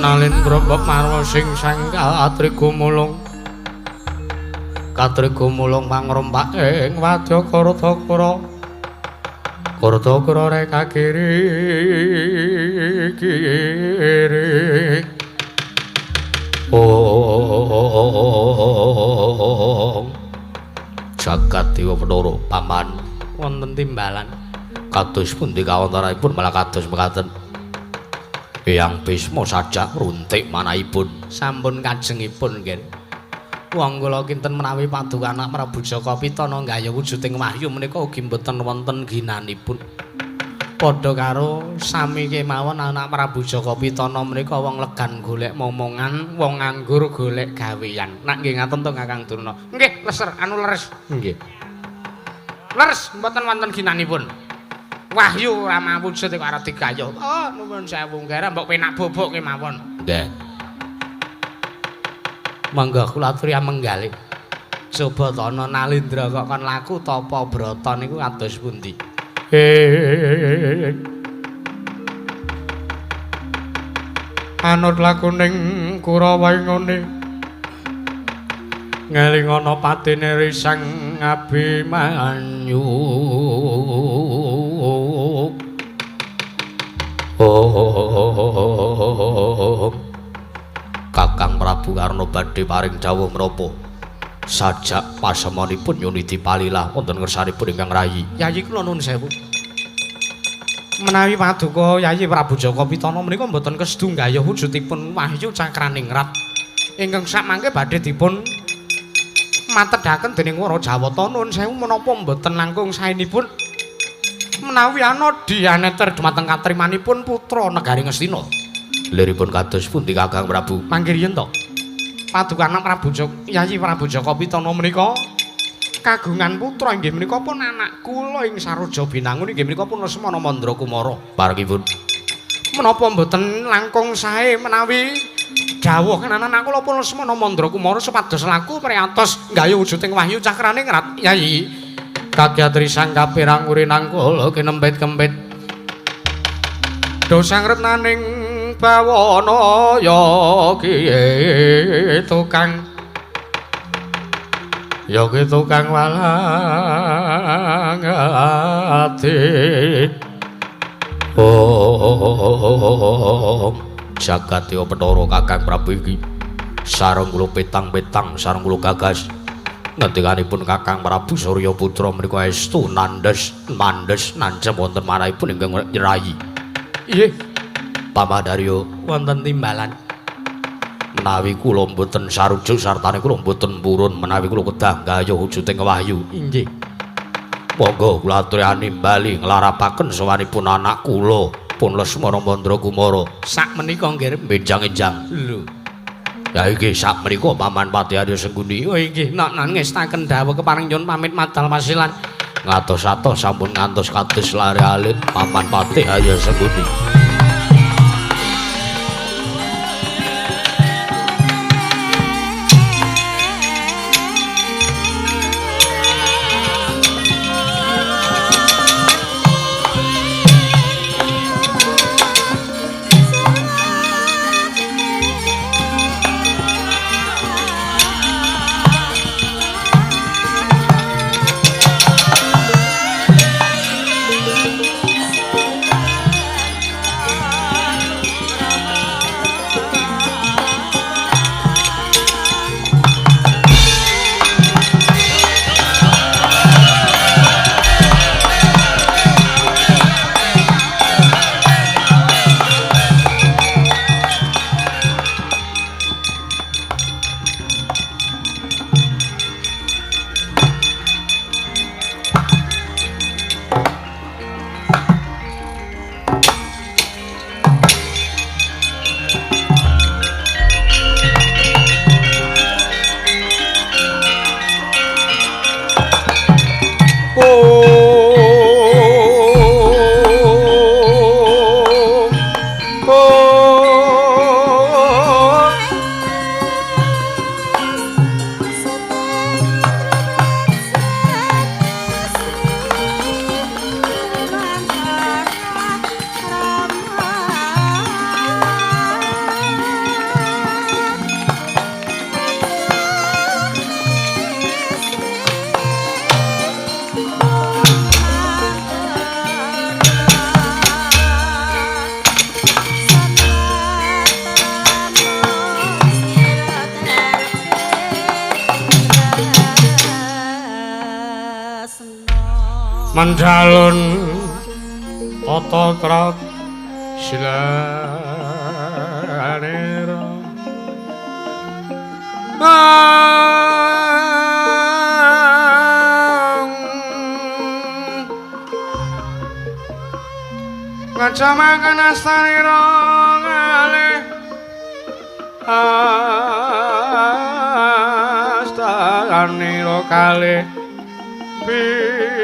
Nalendra bab marwa sing sang katri gumulung pangrompak ing wadya Kartakara Kartakara reka kiri jagat dewa Bathara paman wonten timbalan kados pundi kawontenanipun malah kados mekaten Eyang Bisma sajak runtik manahipun sampun kajengipun nggih wong kula kinten menawi paduka anak Prabu Jaka Pitana nggayuh wujuding wahyu menika ugi mboten wonten ginanipun padha karo sami kemawon anak Prabu Jaka Pitana menika wong legan golek momongan wong nganggur golek gawean nak nggih ngaten to Kakang Durna nggih leser anu leres nggih leres mboten wonten ginanipun wahyu ora mawujud kok arep digayuh oh nuwun sewu nggih mbok penak bobok kemawon nggih mangga kula aturi amenggalih Subatana Nalindra kok kon laku tapa brata niku kados pundi anut lakuning Kurawa ngene ngelingono patine Risang Abimanyu Kakang Prabu Karna badhe paring dawuh menapa sajak pasemonipun Yuniti Palilah wonten ngersanipun ingkang rayi Yayi kula nuwun sewu menawi paduka Yayi Prabu Jaka Pitana menika mboten kestu nggayuh wujudipun wahyu cakraning rat ingkang samangke badhe dipun matedaken dening Wara Jawata nuwun sewu menapa mboten langkung saenipun menawi ana dianeter dumateng katrimanipun putra negari Ngastina liripun kados pundi Kakang Prabu mangke riyen to paduka anak Prabu Jaka Yayi Prabu Jaka Pitana menika kagungan putra inggih menika pun anak kula ing Saroja Binangun inggih menika pun Lesmana Mandra Kumara parengipun menapa mboten langkung sae menawi dawuh kanan anak kula pun Lesmana Mandra Kumara supados laku priatos nggayuh wujuding wahyu cakraning rat Yayi kagyatri sang kapirang urinang kula kinempit-kempit dosang retnaning bawana ya tukang walang ati jagat dewa Bathara Kakang Prabu iki sareng kula petang-petang sareng kula gagas ngendikanipun Kakang Prabu Surya Putra menika estu mandes nancep wonten manahipun ingkang rayi nggih Pamadarya wonten timbalan menawi kula mboten sarujuk sartane kula mboten purun menawi kula kedah nggayuh wujuding wahyu inggih monggo kula aturi bali nglarapaken sawanipun anak kula pun Lesmana Mandra Kumara sak menika nggih benjang-enjang lho ya iki sak menika Paman Pati Arya Sengguni oh inggih nek ngestaken dawuh keparing nyuwun pamit madal masilan ngatos-atos sampun ngantos kados lare alit Paman Pati Arya Sengguni Mandalun tata krat silanera ngajamakan astanira kalih astanira kalih pisan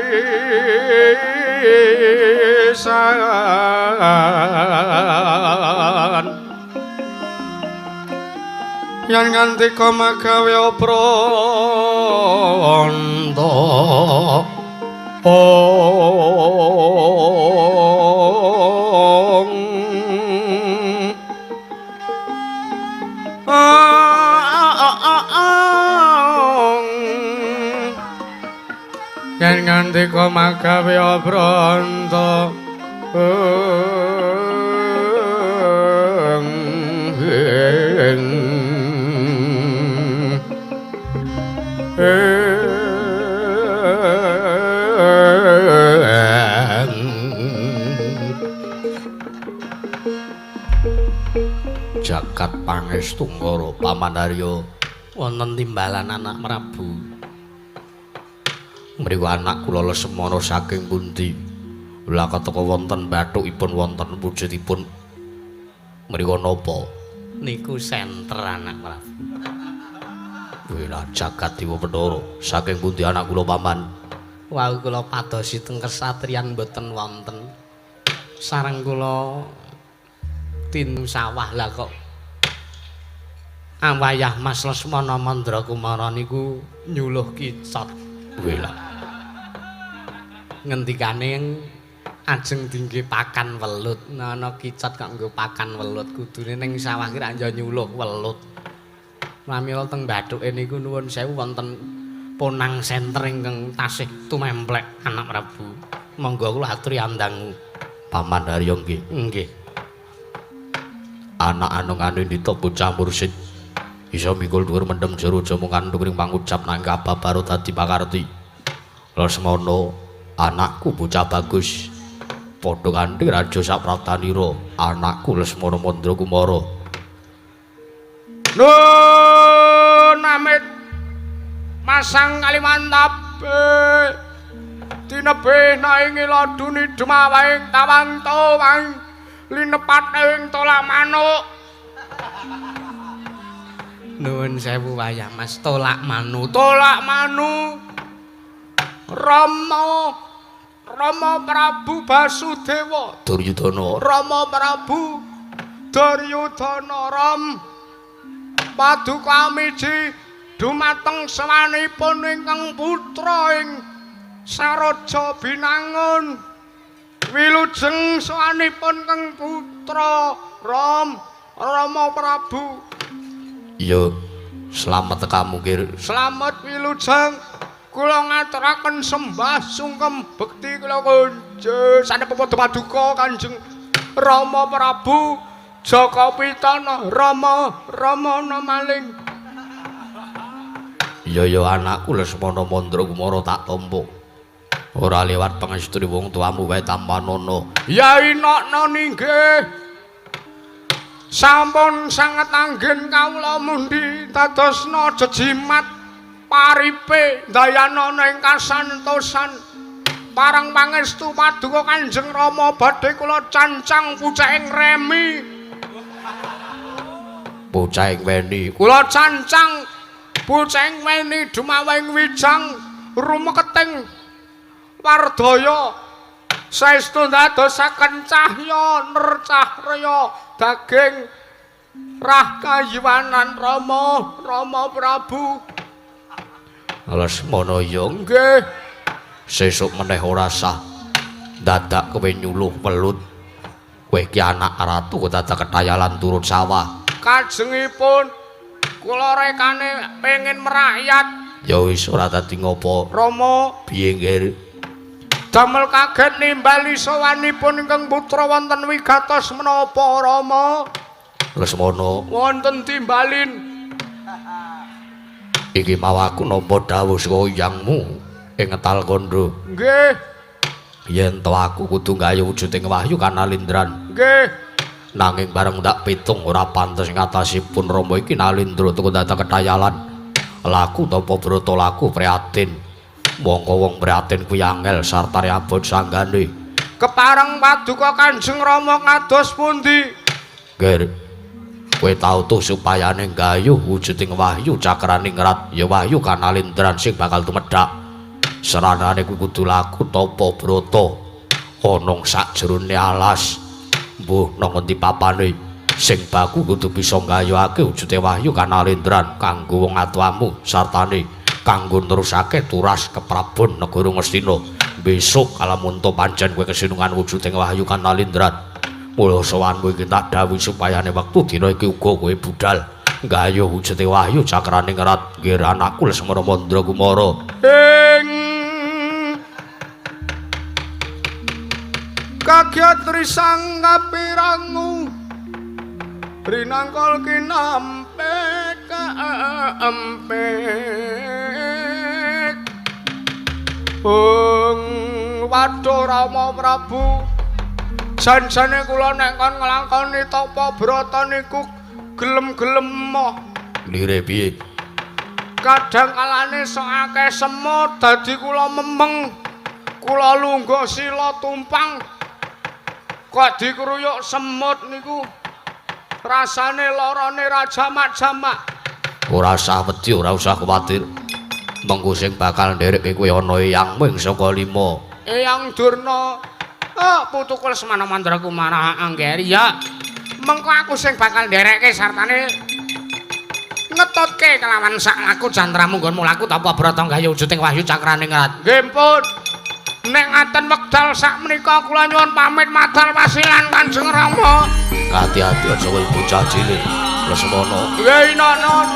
yen ngantika magawe pranta yen ngantika magawe pranta jagat pangestu ngara pamanarya wonten timbalan anak Prabu. mriku anak kula Lesmana saking pundi? Lha keteka wonten bathukipun wonten wujudipun mriku napa? Niku senter anak Prabu. Wela jagat Dewa Bathara saking pundi anak kula paman? Wau kula padosi teng kesatriyan mboten wonten. Sareng kula tinu sawah lah kok awayah Mas Lesmana Mandrakumara niku nyuluh kicot. Wela Ngendikane ajeng dingge pakan welut. Ana kicot kok nggo pakan welut kudune ning sawah ki ra nyuluh welut. Pramila teng bathuke niku nuwun sewu wonten ponang senter ingkang tasih tumemplek anak Prabu. Monggo kula aturi andang paman Harya nggih. nggih. Anak anung-anu nita bocah mursid isa mikul dhuwur mendem jero aja mung kandung ring pangucap nang kababaro dadi pakarti. Lesmana anakku bocah bagus padha kanthi raja sapraptanira anakku Lesmana Mandrakumara. Nun amit masang Kalimantap tinebih naing laduni dumawaing tawanto wang linepat ing tolak manuk. Nuwun sewu wayah Mas, tolak manu Rama Prabu Basudewa Duryudana Rama Prabu Duryudana Ram Paduka miji dumateng sawanipun ingkang putra ing Saraja Binangun wilujeng sawanipun kang putra Rama Prabu. iya slamet kamu kir Slamet wilujeng kula ngaturaken sembah sungkem bekti kula kunjuk sanepa paduka Kanjeng Rama Prabu Jaka Pitana Ramana maling. iya anakku Lesmana Mandrakumara tak tampa ora lewat pangestune wong tuamu wae tampanana. Yai Nakna ninggih sampun sanget anggen kawula mundi dadosna jejimat paripe dayanana ing kasantosan parang pangestu paduka Kanjeng Rama badhe kula cancang pucahing remi. Bocah ing weni Kula cancang pucahing weni dumawaing wijang rumeketing wardaya saestu ndadosaken cahya nercahya daging rah kayiwanan Rama Prabu. Lesmana ya Nggih, sesuk meneh ora sah dadak kowe nyuluh welut kowe iki anak ratu kok dadak ketayalan turun sawah. kajengipun kula rekane pengin merakyat. Ya wis ora dadi ngopo Rama piye nggih damel kaget nimbali sawanipun ingkang putra wonten wigatos menapa Rama? Lesmana Wonten timbalin. iki mau aku nampa dawuh saka yangmu ing Ngetal Kandha. Nggih, yen to aku kudu gawe wujuding wahyu Kanalindran. Nggih. Nanging bareng tak pitung ora pantes ngatasipun Rama iki Nalindra tuku datang ketayalan. Laku tapa brata laku prihatin. Mongko wong prihatin kuwi angel sartane abot sanggane. Kepareng paduka Kanjeng Rama kados pundi? Ger. Kowe tau tuh supayane gayuh wujuding wahyu cakraning rat ya wahyu Kanalindran sing bakal tumedhak. Seranane kuwi kudu laku tapa brata ana sakjerone alas. Mbuh nang ngendi papane sing baku kudu bisa nggayuhake wujude wahyu Kanalindran kanggo wong atuamu sartane kanggo nerusake turas keprabon negara Ngastina. Besok kalamun to pancen kowe kesinungan wujuding wahyu Kanalindran. Mula sowanmu iki tak dawuhi supayane wektu dina iki uga kowe budal nggayuh wujude wahyu cakraning rat nggih anakku Lesmana Mandragumara. Kagyat risang kapirangu rinangkul kinampek empek waduh Rama Prabu jan-jane kula nek kon nglakoni tapa brata niku gelem-gelem moh Lire piye? kadang kalane sok akeh semut dadi kula memeng kula lungguh sila tumpang kok dikruyuk semut niku rasane larane ra jamak-jamak. Ora usah wedi, ora usah kuwatir. Mengko sing bakal ndereke kowe ana eyangmu ing saka 5. Eyang Durna. Putuku Lesmana Mandragumara Anggeria. Mengko aku sing bakal ndereke sartane ngetutke kelawan sak laku jantramu nggon mulaku tapa brata gayuh wujuding wahyu cakraning rat. Nggih pun. Nek ngaten wekdal sak menika kula nyuwun pamit madal wasilan Kanjeng Rama. Hati-hati aja kowe bocah cilik. Lesmana. Nggih non.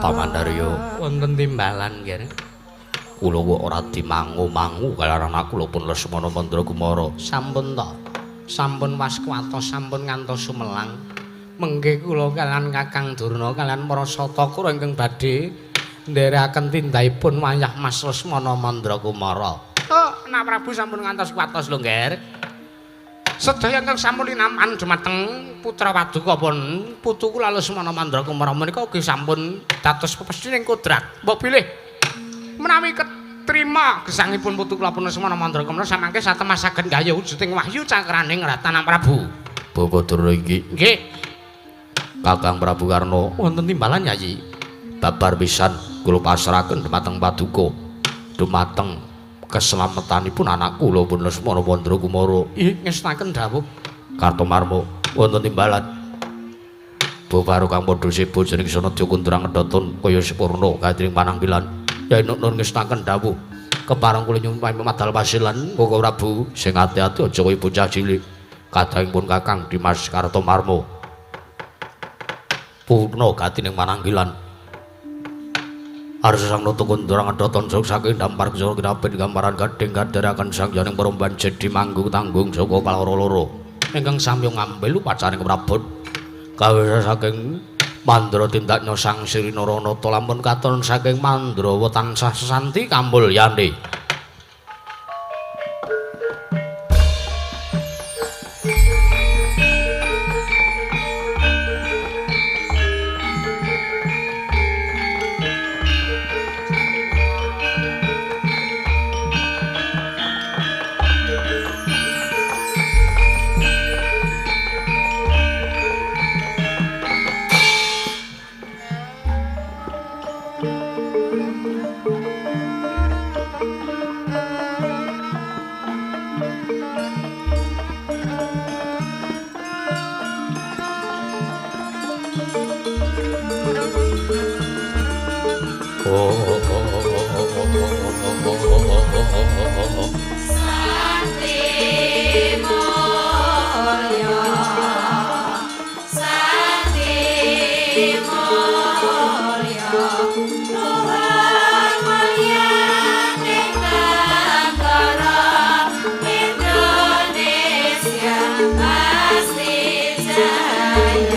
Pamandarya Wonten timbalan nggih. kula kok ora dimangu-mangu kalaran aku lho pun Lesmana Mandragumara. Sampun to. Sampun waskwata, sampun ngantos sumelang. Mengke kula kalian Kakang Durna kalian para Satakura ingkang badhe ndherekaken tindhaipun wayah Mas Lesmana Mandragumara. Nak Prabu sampun ngantos kuwatos lho, Nger. Sedaya ingkang sampun linaman dumateng putra paduka pun putu kula Lesmana Mandragumara menika ugi sampun dados pepesthine kodrat. Mbok bilih menawi ketrima gesangipun putu kula pun Lesmana Mandragumara samangke satemasaken gayuh wujuding wahyu cakraning Ratanan Prabu. Bapadura iki. Nggih. Kakang Prabu Karna Wonten timbalan Yayi. babar pisan kula pasrahaken dumateng paduka dumateng keselamatanipun anakku lho pun Lesmana Mandragumara. Ih, ngestaken dawuh. Kartomarma wonten timbalan. Babaru kang padha sebo jeneng Sanadya Kundrang Ngedaton kaya sempurna kadring pananggilan. Ya nun ngestaken dawuh. Kepareng kula nyuwun pamit madal wasilan Koko Prabu sing ati-ati aja kaya bocah cilik. Kadangipun Kakang Dimas Kartomarma. Purna katining pananggilan. Arsa sang nutu kundurang adoton sok saking dampar kesoro kinapit gambaran gading gadarakan sang janing peromban jadi manggung tanggung soko paloro-loro ingkang samyong ngambil upacaring prabot kawisa saking Mandra tindak nyosang Sri Naranata lampun katon saking Mandrawa tansah sesanti kambulyane Indonesia pasti jaya.